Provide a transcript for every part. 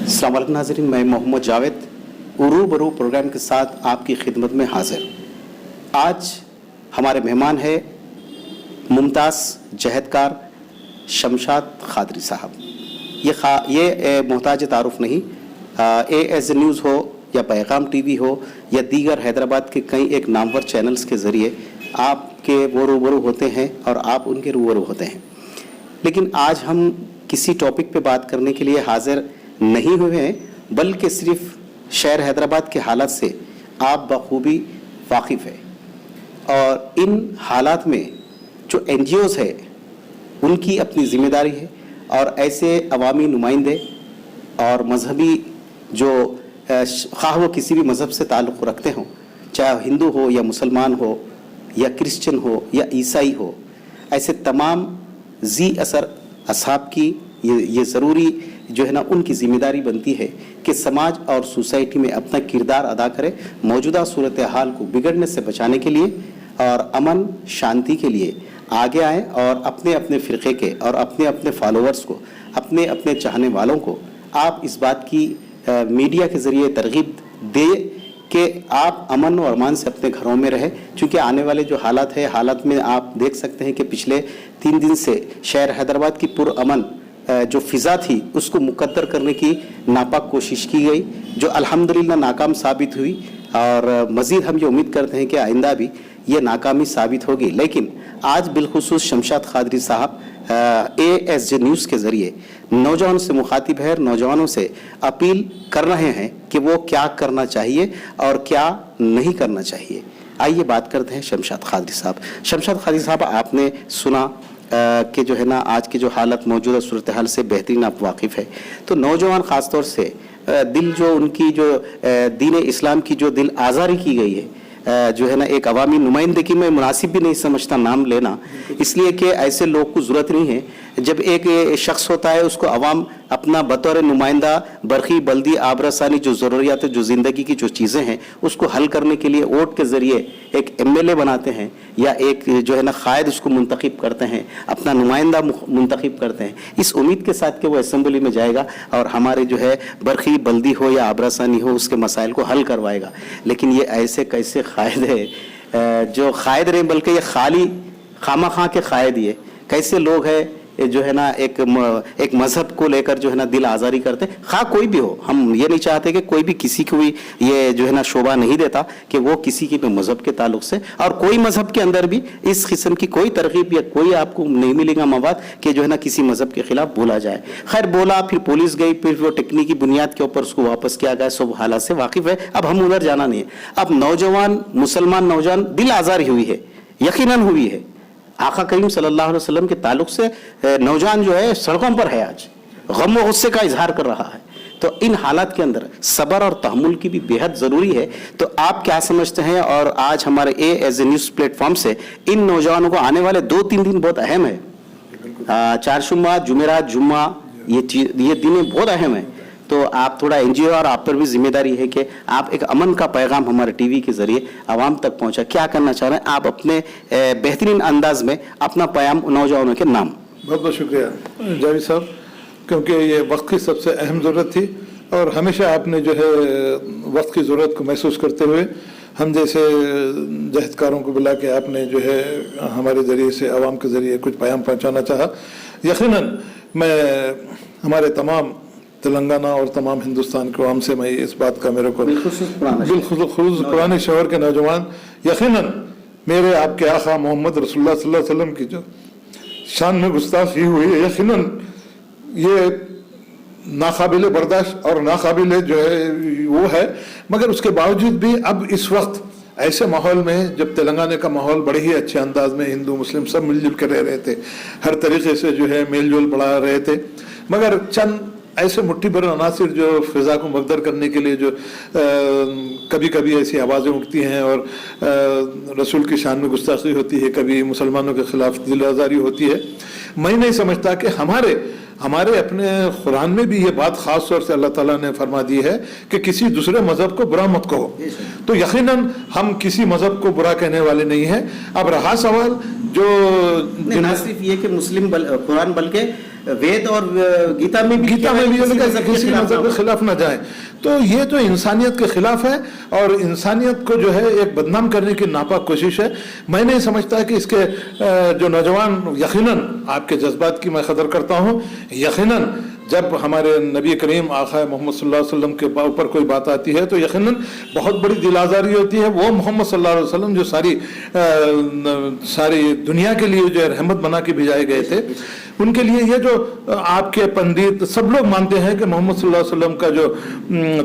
अस्सलाम वालेकुम नाज़रीन, मैं मोहम्मद जावेद उरू बरू प्रोग्राम के साथ आपकी खिदमत में हाजिर। आज हमारे मेहमान है मुमताज़ जहदकार शमशाद खादरी साहब। ये मोहताज तारुफ नहीं, AS न्यूज़ हो या पैगाम TV हो या दीगर हैदराबाद के कई एक नामवर चैनल्स के ज़रिए आपके वो रूबरू होते हैं और आप उनके रूबरू होते हैं। लेकिन आज हम किसी टॉपिक पे बात करने के लिए हाजिर नहीं हुए हैं, बल्कि सिर्फ शहर हैदराबाद के हालात से आप बखूबी वाकिफ़ है और इन हालात में जो NGOs है उनकी अपनी ज़िम्मेदारी है और ऐसे अवामी नुमाइंदे और मजहबी जो ख़्वाह वो किसी भी मज़हब से ताल्लुक़ रखते हों, चाहे हिंदू हो या मुसलमान हो या क्रिश्चियन हो या ईसाई हो, ऐसे तमाम जी असर असहाब की ये ज़रूरी जो है ना उनकी ज़िम्मेदारी बनती है कि समाज और सोसाइटी में अपना किरदार अदा करे, मौजूदा सूरत हाल को बिगड़ने से बचाने के लिए और अमन शांति के लिए आगे आए और अपने अपने फ़िरक़े के और अपने अपने फॉलोअर्स को, अपने अपने चाहने वालों को आप इस बात की मीडिया के ज़रिए तरगीब दे कि आप अमन और अमान से अपने घरों में रहे। चूँकि आने वाले जो हालात है, हालात में आप देख सकते हैं कि पिछले 3 दिन से शहर हैदराबाद की पुरअमन जो फ़िज़ा थी उसको मुकद्दर करने की नापाक कोशिश की गई, जो अल्हम्दुलिल्लाह नाकाम साबित हुई और मज़ीद हम ये उम्मीद करते हैं कि आइंदा भी ये नाकामी साबित होगी। लेकिन आज बिलखुसूस शमशाद खादरी साहब AS न्यूज़ के ज़रिए नौजवानों से मुखातिब है, नौजवानों से अपील कर रहे हैं कि वो क्या करना चाहिए और क्या नहीं करना चाहिए। आइए बात करते हैं शमशाद खादरी साहब। शमशाद खादरी साहब, आपने सुना कि जो है ना आज की जो हालत मौजूदा सूरत हाल से बेहतरीन आप वाकिफ़ है, तो नौजवान ख़ास तौर से दिल जो उनकी जो दीन इस्लाम की जो दिल आज़ारी की गई है, जो है ना एक अवामी नुमाइंदगी में मुनासिब भी नहीं समझता नाम लेना, इसलिए कि ऐसे लोग को ज़रूरत नहीं है। जब एक शख्स होता है उसको अवाम अपना बतौर नुमाइंदा बरखी बल्दी आबरसानी जो ज़रूरियात जो ज़िंदगी की जो चीज़ें हैं उसको हल करने के लिए वोट के ज़रिए एक MLA बनाते हैं या एक जो है ना क़ायद उसको मुंतखब करते हैं, अपना नुमाइंदा मुंतखब करते हैं, इस उम्मीद के साथ कि वो असम्बली में जाएगा और हमारे जो है बरखी बल्दी हो या आबरसानी हो उसके मसाइल को हल करवाएगा। लेकिन ये ऐसे कैसे क़ायद है जो क़ायद रहे, बल्कि ये खाली खामा खां के क़ायद, ये कैसे लोग हैं जो है ना एक मज़हब को लेकर जो है ना दिल आज़ारी करते हैं। खा कोई भी हो, हम ये नहीं चाहते कि कोई भी किसी को भी ये जो है ना शोभा नहीं देता कि वो किसी के भी मज़हब के ताल्लुक़ से, और कोई मज़हब के अंदर भी इस किस्म की कोई तरगीब या कोई आपको नहीं मिलेगा मवाद कि जो है ना किसी मज़हब के ख़िलाफ़ बोला जाए। खैर बोला, फिर पुलिस गई, फिर वो टेक्निकी बुनियाद के ऊपर उसको वापस किया गया, सब हालात से वाकिफ़ है। अब हम उधर जाना नहीं है। अब नौजवान मुसलमान नौजवान दिल आज़ारी हुई है, यकीनन हुई है। आका करीम सल्लल्लाहु अलैहि वसल्लम के ताल्लुक से नौजवान जो है सड़कों पर है, आज गम व गुस्से का इजहार कर रहा है। तो इन हालात के अंदर सब्र और तहम्मुल की भी बेहद ज़रूरी है। तो आप क्या समझते हैं? और आज हमारे AS न्यूज़ प्लेटफॉर्म से इन नौजवानों को आने वाले 2-3 दिन बहुत अहम है, चारशुम्मा जुमेरात जुम्मा, ये दिन बहुत अहम है। तो आप थोड़ा NGO और आप पर भी जिम्मेदारी है कि आप एक अमन का पैगाम हमारे TV के ज़रिए आवाम तक पहुंचा। क्या करना चाह रहे हैं आप अपने बेहतरीन अंदाज में अपना पैगाम नौजवानों के नाम? बहुत बहुत शुक्रिया जावेद साहब, क्योंकि ये वक्त की सबसे अहम ज़रूरत थी और हमेशा आपने जो है वक्त की ज़रूरत को महसूस करते हुए हम जैसे जहदकारों को बुला के आपने जो है हमारे ज़रिए से आवाम के ज़रिए कुछ पैगाम पहुँचाना चाहा। यकीनन मैं हमारे तमाम तेलंगाना और तमाम हिंदुस्तान के आवाम से मैं इस बात का मेरे को बिलखुसूस पुराने शहर के नौजवान, यकीनन मेरे आपके आका मोहम्मद रसूलुल्लाह सल्लल्लाहु अलैहि वसल्लम की जो शान में गुस्ताखी हुई है, यकीनन ये नाकाबिले बर्दाश्त और नाकाबिले जो है वो है। मगर उसके बावजूद भी अब इस वक्त ऐसे माहौल में जब तेलंगाना का माहौल बड़े ही अच्छे अंदाज में हिंदू मुस्लिम सब मिलजुल कर रह रहे थे, हर तरीके से जो है मेल जोल बढ़ा रहे थे, मगर चंद ऐसे मुट्ठी भर अनासिर जो फ़िज़ा को मकदर करने के लिए जो कभी कभी ऐसी आवाज़ें उठती हैं और रसूल की शान में गुस्ताखी होती है, कभी मुसलमानों के ख़िलाफ़ दिल आज़ारी होती है। मैं नहीं समझता कि हमारे अपने कुरान में भी ये बात ख़ास तौर से अल्लाह ताला ने फरमा दी है कि किसी दूसरे मज़हब को बुरा मत कहो। तो यकीनन हम किसी मज़हब को बुरा कहने वाले नहीं हैं। अब रहा सवाल जो ना सिर्फ ये कि मुस्लिम कुरान बल्कि वेद और गीता में भी गीता में भी ये लिखा है कि किसी मजहब के खिलाफ ना जाए। तो ये तो इंसानियत के खिलाफ है और इंसानियत को जो है एक बदनाम करने की नापाक कोशिश है। मैं नहीं समझता कि इसके जो नौजवान, यकीनन आपके जज्बात की मैं कदर करता हूँ, यकीनन जब हमारे नबी करीम आका मोहम्मद सल्लल्लाहु अलैहि वसल्लम के ऊपर कोई बात आती है तो यकीनन बहुत बड़ी दिल आज़ारी होती है। वो मोहम्मद सल्लल्लाहु अलैहि वसल्लम जो सारी दुनिया के लिए जो रहमत बना के भेजाए गए थे, उनके लिए ये जो आपके पंडित सब लोग मानते हैं कि मोहम्मद सल्लल्लाहु अलैहि वसल्लम का जो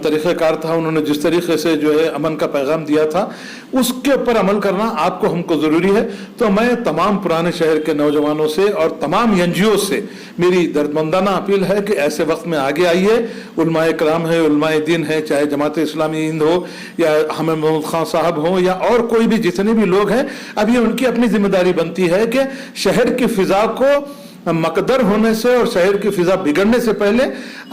तरीक़ेकार था, उन्होंने जिस तरीके से जो है अमन का पैगाम दिया था, उसके ऊपर अमल करना आपको हमको ज़रूरी है। तो मैं तमाम पुराने शहर के नौजवानों से और तमाम NGO से मेरी दर्दमंदाना अपील है कि ऐसे वक्त में आगे आइए। उलमाए कराम है, उलमाए दीन है, चाहे जमात इस्लामी हिंद हो या हमें महमूद खान साहब हो या और कोई भी जितने भी लोग हैं, अब ये उनकी अपनी जिम्मेदारी बनती है कि शहर की फिजा को मकदर होने से और शहर की फिजा बिगड़ने से पहले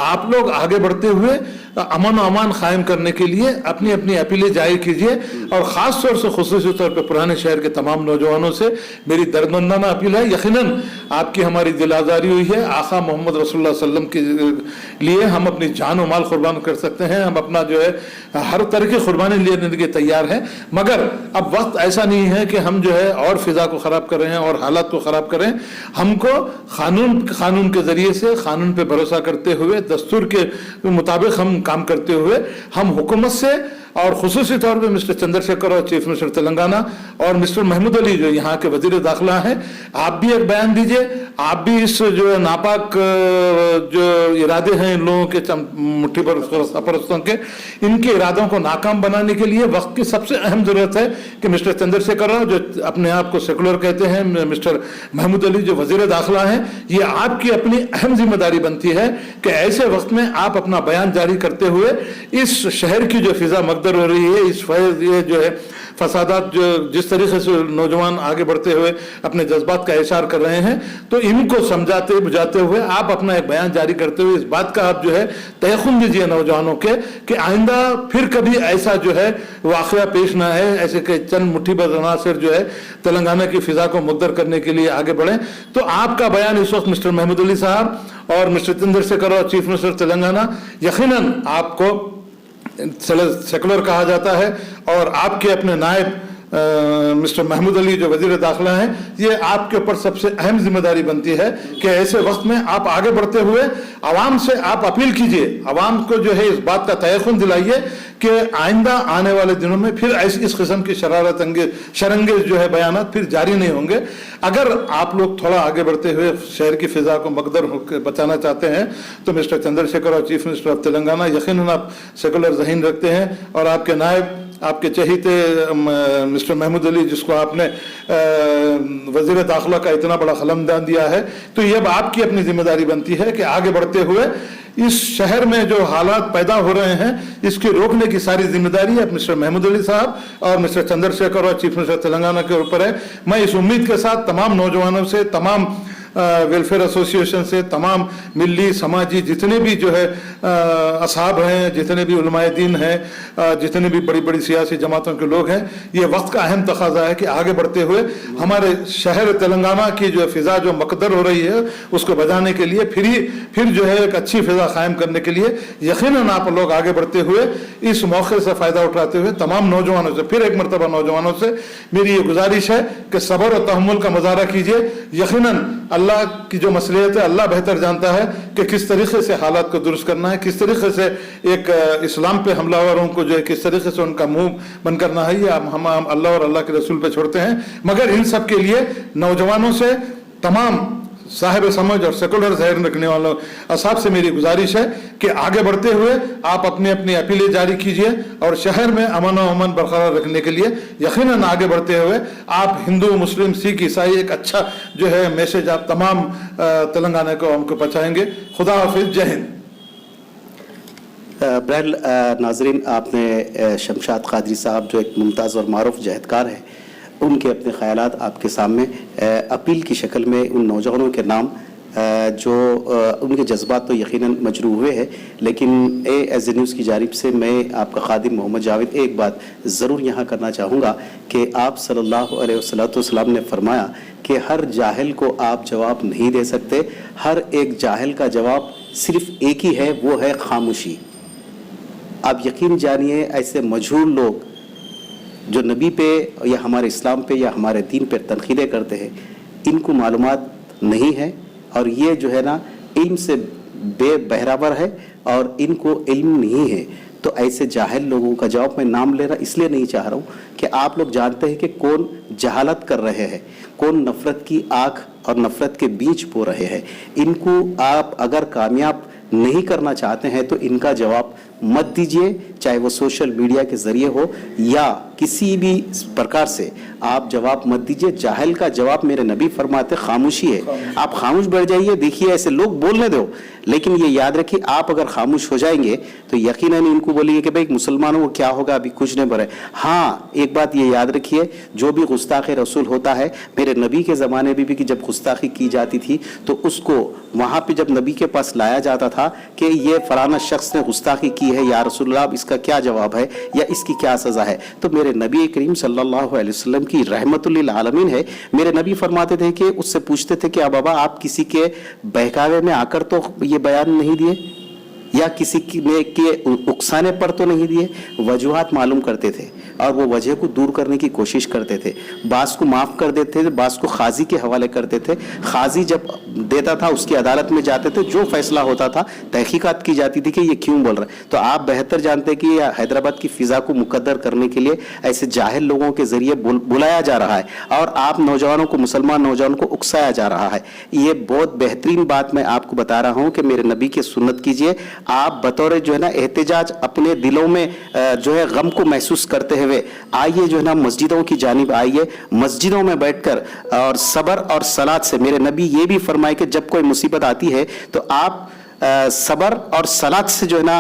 आप लोग आगे बढ़ते हुए अमन और अमान कायम करने के लिए अपनी अपनी अपीलें जारी कीजिए। और ख़ास तौर से खुसूसी तौर पे पुराने शहर के तमाम नौजवानों से मेरी दर्दमंदाना अपील है। यकीनन आपकी हमारी दिल आज़ारी हुई है, आका मोहम्मद रसूलुल्लाह सल्लल्लाहु अलैहि वसल्लम के लिए हम अपनी जान और माल कुर्बान कर सकते हैं, हम अपना जो है हर तरह की कुर्बानी लेने के लिए तैयार हैं। मगर अब वक्त ऐसा नहीं है कि हम जो है और फिजा को ख़राब कर रहे हैं और हालात को ख़राब करें। हमको कानून के ज़रिए से, कानून पे भरोसा करते हुए, दस्तूर के मुताबिक हम काम करते हुए हम हुकूमत से और खुसूसी तौर पे मिस्टर चंद्रशेखर और चीफ मिनिस्टर तेलंगाना और मिस्टर महमूद अली जो यहाँ के वजीर दाखिला हैं, आप भी एक बयान दीजिए। आप भी इस जो है नापाक जो इरादे हैं इन लोगों के मुट्ठी परस्तों के, इनके इरादों को नाकाम बनाने के लिए वक्त की सबसे अहम जरूरत है कि मिस्टर चंद्रशेखर जो अपने आप को सेकुलर कहते हैं, मिस्टर महमूद अली जो वजीर दाखिला हैं, ये आपकी अपनी अहम जिम्मेदारी बनती है कि ऐसे वक्त में आप अपना बयान जारी करते हुए इस शहर की जो फिजा मकदर हो रही है, इस ये जो है फसादात जो जिस तरीके से नौजवान आगे बढ़ते हुए अपने जज्बात का इशार कर रहे हैं, तो इनको समझाते बुझाते हुए आप अपना एक बयान जारी करते हुए इस बात का आप जो है तयखुन दीजिए नौजवानों के कि आइंदा फिर कभी ऐसा जो है वाक़या पेश ना है, ऐसे के चंद मुट्ठी भर अनासर जो है तेलंगाना की फिजा को मुकद्दर करने के लिए आगे बढ़ें। तो आपका बयान इस वक्त मिस्टर महमूद अली साहब और मिस्टर चंद्रशेखर और चीफ मिनिस्टर तेलंगाना, यकीनन आपको सेकुलर कहा जाता है और आपके अपने नायब मिस्टर महमूद अली जो वजीर दाखिला हैं, ये आपके ऊपर सबसे अहम जिम्मेदारी बनती है कि ऐसे वक्त में आप आगे बढ़ते हुए आवाम से आप अपील कीजिए, आवाम को जो है इस बात का तयखुन दिलाइए कि आइंदा आने वाले दिनों में फिर ऐसी इस किस्म की शरंगेज जो है बयानात फिर जारी नहीं होंगे। अगर आप लोग थोड़ा आगे बढ़ते हुए शहर की फिजा को मकदर बचाना चाहते हैं तो मिस्टर चंद्रशेखर और चीफ मिनिस्टर ऑफ तेलंगाना यकीनन आप सेकुलर ज़हीन रखते हैं और आपके नायब आपके चहीते मिस्टर महमूद अली जिसको आपने वजीर दाखिला का इतना बड़ा कलमदान दिया है, तो ये अब आपकी अपनी जिम्मेदारी बनती है कि आगे बढ़ते हुए इस शहर में जो हालात पैदा हो रहे हैं इसके रोकने की सारी जिम्मेदारी अब मिस्टर महमूद अली साहब और मिस्टर चंद्रशेखर और चीफ मिनिस्टर तेलंगाना के ऊपर है। मैं इस उम्मीद के साथ तमाम नौजवानों से, तमाम वेलफेयर एसोसिएशन से, तमाम मिली समाजी जितने भी जो है असहाब हैं, जितने भी उलमाए दीन हैं, जितने भी बड़ी बड़ी सियासी जमातों के लोग हैं, ये वक्त का अहम तकाजा है कि आगे बढ़ते हुए हमारे शहर तेलंगाना की जो फिजा जो मकदर हो रही है उसको बचाने के लिए फिर जो है एक अच्छी फिजा कायम करने के लिए यकीनन आप लोग आगे बढ़ते हुए इस मौके से फ़ायदा उठाते हुए तमाम नौजवानों से फिर एक मरतबा नौजवानों से मेरी ये गुजारिश है कि सब्र और तहम्मुल का मुजाहरा कीजिए। यकीनन अल्लाह की जो मसलियत है अल्लाह बेहतर जानता है कि किस तरीके से हालात को दुरुस्त करना है, किस तरीके से एक इस्लाम पे हमलावरों को जो है किस तरीके से उनका मुंह बंद करना है, ये हम अल्लाह और अल्लाह के रसूल पे छोड़ते हैं। मगर इन सब के लिए नौजवानों से, तमाम साहिब समझ और सेकुलर ज़हन रखने वालों असाब से मेरी गुजारिश है कि आगे बढ़ते हुए आप अपनी अपनी अपीलें जारी कीजिए और शहर में अमन और अमन बरकरार रखने के लिए यकीनन आगे बढ़ते हुए आप हिंदू, मुस्लिम, सिख, ईसाई एक अच्छा जो है मैसेज आप तमाम तेलंगाना को हमको पहुँचाएंगे। खुदा हाफिज, जय हिंद। बहरहाल नाजरीन, आपने शमशाद कादरी साहब जो एक मुमताज़ और मारूफ जहदकार है, उनके अपने ख़यालात आपके सामने अपील की शक्ल में उन नौजवानों के नाम جو ان کے جذبات تو یقیناً مجروح ہوئے ہیں، لیکن ایز اے نیوز کی جانب سے میں آپ کا خادم محمد جاوید ایک بات ضرور یہاں کرنا چاہوں گا کہ آپ صلی اللہ علیہ وسلم نے فرمایا کہ ہر جاہل کو آپ جواب نہیں دے سکتے، ہر ایک جاہل کا جواب صرف ایک ہی ہے، وہ ہے خاموشی۔ آپ یقین جانیے ایسے مجہول لوگ جو نبی پہ یا ہمارے اسلام پہ یا ہمارے دین پہ تنقیدیں کرتے ہیں، ان کو معلومات نہیں ہے، اور یہ جو ہے نا علم سے بے بہرابر ہے اور ان کو علم نہیں ہے۔ تو ایسے جاہل لوگوں کا جواب میں نام لینا اس لیے نہیں چاہ رہا ہوں کہ آپ لوگ جانتے ہیں کہ کون جہالت کر رہے ہیں، کون نفرت کی آگ اور نفرت کے بیج بو رہے ہیں۔ ان کو آپ اگر کامیاب نہیں کرنا چاہتے ہیں تو ان کا جواب مت دیجئے، چاہے وہ سوشل میڈیا کے ذریعے ہو یا کسی بھی پرکار سے آپ جواب مت دیجئے۔ جاہل کا جواب میرے نبی فرماتے خاموشی ہے۔ آپ خاموش بیٹھ جائیے، دیکھیے ایسے لوگ بولنے دو، لیکن یہ یاد رکھیے آپ اگر خاموش ہو جائیں گے تو یقیناً ان کو بولیے کہ بھائی مسلمانوں کو کیا ہوگا، ابھی کچھ نہیں بڑھے۔ ہاں ایک بات یہ یاد رکھیے، جو بھی گستاخ رسول ہوتا ہے، میرے نبی کے زمانے میں بھی کہ جب گستاخی کی جاتی تھی تو اس کو وہاں پہ جب نبی کے پاس لایا جاتا تھا کہ یہ فلانا شخص نے گستاخی کی ہے، یا رسول اللہ اب اس کا کیا جواب ہے یا اس کی کیا سزا ہے، تو میرے نبی کریم صلی اللہ علیہ وسلم کی رحمت للعالمین ہے، میرے نبی فرماتے تھے کہ اس سے پوچھتے تھے کہ بابا آپ کسی کے بہکاوے میں آ کر تو یہ بیان نہیں دیے یا کسی کے اکسانے پر تو نہیں دیے، وجوہات معلوم کرتے تھے اور وہ وجہ کو دور کرنے کی کوشش کرتے تھے، بعض کو معاف کر دیتے تھے، بعض کو قاضی کے حوالے کرتے تھے، قاضی جب دیتا تھا اس کی عدالت میں جاتے تھے، جو فیصلہ ہوتا تھا تحقیقات کی جاتی تھی کہ یہ کیوں بول رہے۔ تو آپ بہتر جانتے کہ حیدرآباد کی فضا کو مقدر کرنے کے لیے ایسے جاہل لوگوں کے ذریعے بلایا جا رہا ہے اور آپ نوجوانوں کو، مسلمان نوجوانوں کو اکسایا جا رہا ہے۔ یہ بہت بہترین بات میں آپ کو بتا رہا ہوں کہ میرے نبی کی سنت کیجئے۔ آپ بطور جو ہے نا احتجاج اپنے دلوں میں جو ہے غم کو محسوس کرتے ہوئے آئیے، جو ہے نا مسجدوں کی جانب آئیے، مسجدوں میں بیٹھ کر اور صبر اور صلات سے، میرے نبی یہ بھی فرمائے کہ جب کوئی مصیبت آتی ہے تو آپ صبر اور صلات سے جو ہے نا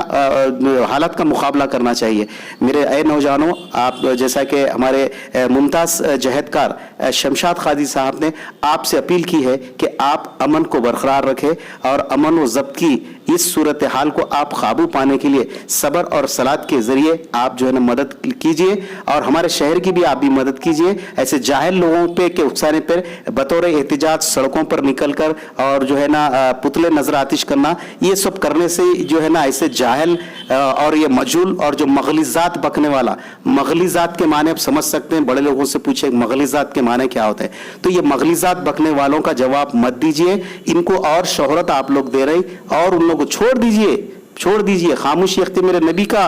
حالت کا مقابلہ کرنا چاہیے۔ میرے اے نوجوانوں، آپ جیسا کہ ہمارے ممتاز جہدکار شمشاد قاضی صاحب نے آپ سے اپیل کی ہے کہ آپ امن کو برقرار رکھیں اور امن و ضبط کی اس صورتحال کو آپ قابو پانے کے لیے صبر اور صلات کے ذریعے آپ جو ہے نا مدد کیجئے، اور ہمارے شہر کی بھی آپ بھی مدد کیجئے۔ ایسے جاہل لوگوں پہ کے اکسانے پر بطور احتجاج سڑکوں پر نکل کر اور جو ہے نا پتلے نظر آتش کرنا، یہ سب کرنے سے جو ہے نا ایسے جاہل اور یہ مجہول اور جو مغلظات بکنے والا، مغلظات کے معنی آپ سمجھ سکتے ہیں، بڑے لوگوں سے پوچھیں مغلظات کے معنی کیا ہوتے ہیں، تو یہ مغلظات بکنے والوں کا جواب مت دیجئے۔ ان کو اور شہرت آپ لوگ دے رہے اور ان لوگوں کو چھوڑ دیجئے خاموشی اختیار۔ میرے نبی کا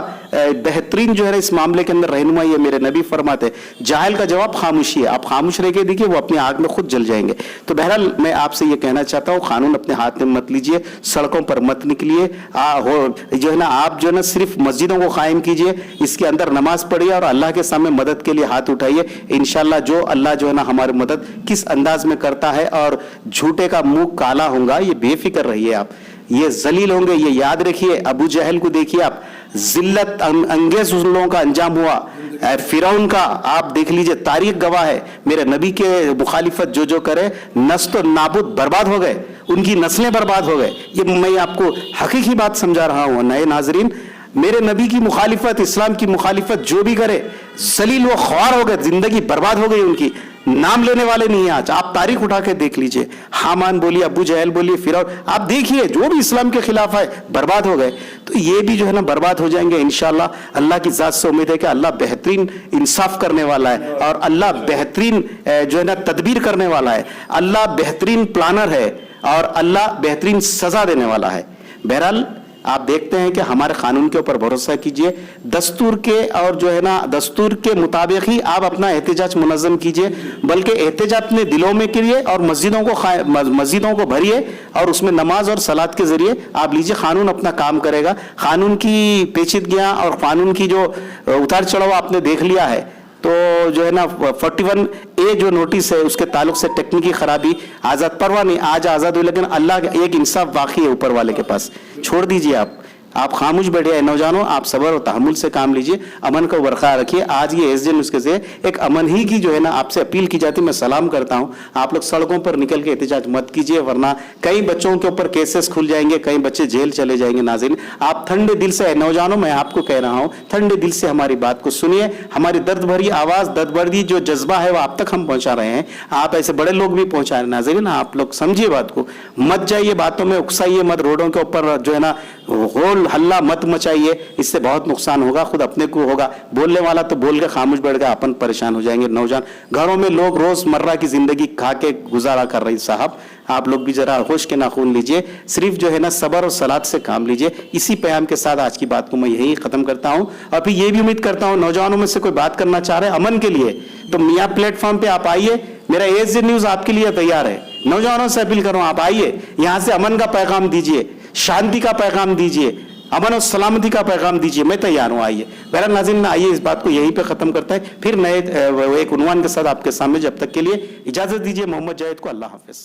بہترین جو ہے اس معاملے کے اندر رہنمائی ہے، میرے نبی فرماتے جاہل کا جواب خاموشی ہے، آپ خاموش رہ کے دیکھیے وہ اپنی آگ میں خود جل جائیں گے۔ تو بہرحال میں آپ سے یہ کہنا چاہتا ہوں، قانون اپنے ہاتھ میں مت لیجئے، سڑکوں پر مت نکلیے، جو ہے نا آپ جو ہے نا صرف مسجدوں کو قائم کیجئے، اس کے اندر نماز پڑھیے اور اللہ کے سامنے مدد کے لیے ہاتھ اٹھائیے۔ انشاءاللہ جو اللہ جو ہے نا ہماری مدد کس انداز میں کرتا ہے، اور جھوٹے کا منہ کالا ہوگا، یہ بے فکر رہیے آپ، یہ ذلیل ہوں گے، یہ یاد رکھیے۔ ابو جہل کو دیکھیے آپ، ذلت انگیز ان لوگوں کا انجام ہوا، فرعون کا آپ دیکھ لیجئے، تاریخ گواہ ہے۔ میرے نبی کے مخالفت جو کرے نسل و نابود برباد ہو گئے، ان کی نسلیں برباد ہو گئے۔ یہ میں آپ کو حقیقی بات سمجھا رہا ہوں نئے ناظرین، میرے نبی کی مخالفت، اسلام کی مخالفت جو بھی کرے ذلیل و خوار ہو گئے، زندگی برباد ہو گئی ان کی، نام لینے والے نہیں ہیں آج۔ آپ تاریخ اٹھا کے دیکھ لیجئے، حامان بولیے، ابو جہل بولیے، فرعون، آپ دیکھیے جو بھی اسلام کے خلاف ہے برباد ہو گئے۔ تو یہ بھی جو ہے نا برباد ہو جائیں گے انشاءاللہ۔ اللہ کی ذات سے امید ہے کہ اللہ بہترین انصاف کرنے والا ہے اور اللہ بہترین جو ہے نا تدبیر کرنے والا ہے، اللہ بہترین پلانر ہے اور اللہ بہترین سزا دینے والا ہے۔ بہرحال آپ دیکھتے ہیں کہ ہمارے قانون کے اوپر بھروسہ کیجئے، دستور کے اور جو ہے نا دستور کے مطابق ہی آپ اپنا احتجاج منظم کیجئے، بلکہ احتجاج اپنے دلوں میں کیجئے اور مسجدوں کو بھریے اور اس میں نماز اور صلات کے ذریعے آپ لیجئے، قانون اپنا کام کرے گا۔ قانون کی پیچیدگیاں اور قانون کی جو اتار چڑھاؤ آپ نے دیکھ لیا ہے، تو جو ہے نا 41A جو نوٹس ہے اس کے تعلق سے ٹیکنیکی خرابی، آزاد پرواہ نہیں، آج آزاد ہوئی، لیکن اللہ کا ایک انصاف باقی ہے اوپر والے کے پاس، چھوڑ دیجئے آپ۔ आप खामोश बैठे नौजवानों, आप सब्र और तहम्मुल से काम लीजिए, अमन को बरकरार रखिए। आज ये एसजे न्यूज़ के से एक अमन ही की जो है ना आपसे अपील की जाती है। मैं सलाम करता हूँ, आप लोग सड़कों पर निकल के एहतजाज मत कीजिए, वरना कई बच्चों के ऊपर केसेस खुल जाएंगे, कई बच्चे जेल चले जाएंगे। नाज़रीन, आप ठंडे दिल से नौजवानों, मैं आपको कह रहा हूँ, ठंडे दिल से हमारी बात को सुनिए। हमारी दर्द भरी आवाज, दर्द भरी जो जज्बा है वो आप तक हम पहुंचा रहे हैं, आप ऐसे बड़े लोग भी पहुंचा रहे हैं। नाज़रीन, आप लोग समझिए बात को, मत जाइए बातों में, उकसाइए मत, रोडों के ऊपर जो है ना होल हल्ला मत मचाइए, इससे बहुत नुकसान होगा, खुद अपने को होगा। बोलने वाला तो बोल के खामोश बैठ गया, अपन परेशान हो जाएंगे। नौजवान घरों में लोग रोजमर्रा की जिंदगी खा के गुजारा कर रहे हैं। साहब, आप लोग भी जरा होश के नाखून लीजिए, सिर्फ जो है ना सब्र और सलात से काम लीजिए। इसी पैगाम के साथ आज की बात को मैं यही खत्म करता हूं, और फिर ये भी उम्मीद करता हूं नौजवानों में से कोई बात करना चाह रहे हैं अमन के लिए, तो मियां प्लेटफॉर्म पे आप आइए, मेरा एसजे न्यूज़ आपके लिए तैयार है। नौजवानों से अपील करूं, आप आइए, यहां से अमन का पैगाम दीजिए, शांति का पैगाम दीजिए, अमन और सलामती का पैगाम दीजिए, मैं तैयार हूं, आइए। बहरहाल नाज़रीन, आइए इस बात को यहीं पे खत्म करता है, फिर नए एक उन्वान के साथ आपके सामने। जब तक के लिए इजाजत दीजिए मोहम्मद जावेद को। अल्लाह हाफिज।